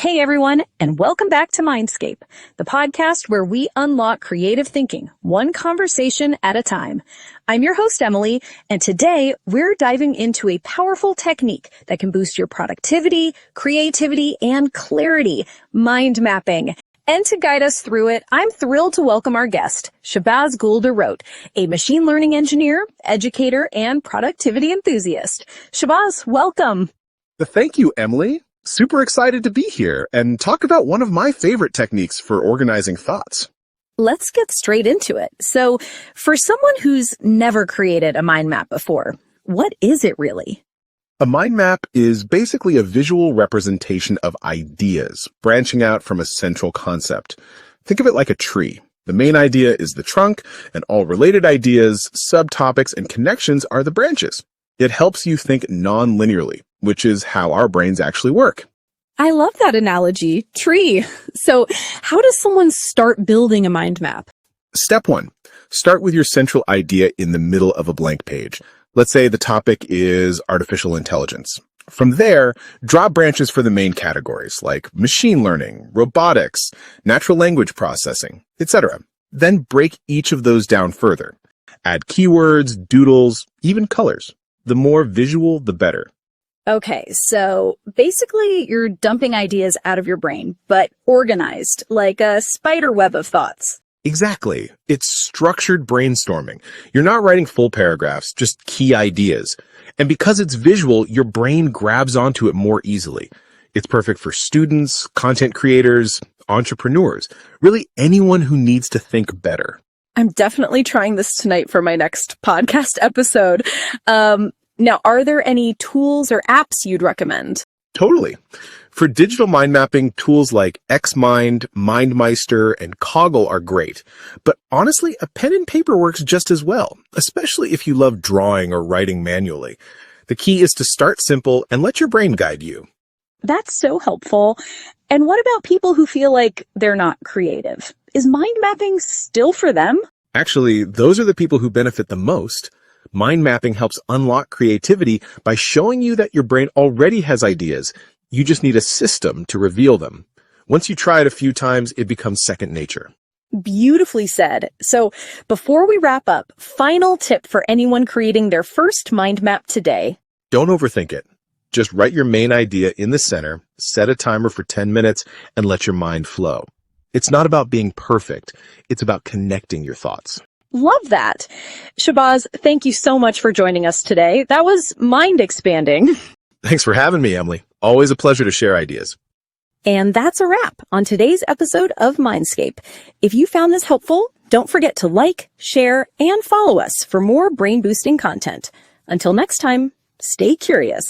Hey everyone, and welcome back to Mindscape, the podcast where we unlock creative thinking, one conversation at a time. I'm your host, Emily, and today we're diving into a powerful technique that can boost your productivity, creativity, and clarity, mind mapping. And to guide us through it, I'm thrilled to welcome our guest, Shahbaz Gul Darot, a machine learning engineer, educator, and productivity enthusiast. Shahbaz, welcome. Thank you, Emily. Super excited to be here and talk about one of my favorite techniques for organizing thoughts. Let's get straight into it. So, for someone who's never created a mind map before, what is it really? A mind map is basically a visual representation of ideas branching out from a central concept. Think of it like a tree. The main idea is the trunk, and all related ideas, subtopics, and connections are the branches. It helps you think non-linearly, which is how our brains actually work. I love that analogy, tree. So how does someone start building a mind map? Step 1. Start with your central idea in the middle of a blank page. Let's say the topic is artificial intelligence. From there, draw branches for the main categories like machine learning, robotics, natural language processing, etc. Then break each of those down further. Add keywords, doodles, even colors. The more visual, the better. Okay, so basically you're dumping ideas out of your brain, but organized, like a spider web of thoughts. Exactly. It's structured brainstorming. You're not writing full paragraphs, just key ideas. And because it's visual, your brain grabs onto it more easily. It's perfect for students, content creators, entrepreneurs, really anyone who needs to think better. I'm definitely trying this tonight for my next podcast episode. Now, are there any tools or apps you'd recommend? Totally. For digital mind mapping, tools like XMind, MindMeister, and Coggle are great. But honestly, a pen and paper works just as well, especially if you love drawing or writing manually. The key is to start simple and let your brain guide you. That's so helpful. And what about people who feel like they're not creative? Is mind mapping still for them? Actually, those are the people who benefit the most. Mind mapping helps unlock creativity by showing you that your brain already has ideas. You just need a system to reveal them. Once you try it a few times, it becomes second nature. Beautifully said. So before we wrap up, final tip for anyone creating their first mind map today. Don't overthink it. Just write your main idea in the center, set a timer for 10 minutes, and let your mind flow. It's not about being perfect. It's about connecting your thoughts. Love that. Shahbaz, thank you so much for joining us today. That was mind expanding. Thanks for having me, Emily. Always a pleasure to share ideas. And that's a wrap on today's episode of Mindscape. If you found this helpful, don't forget to like, share, and follow us for more brain-boosting content. Until next time, stay curious.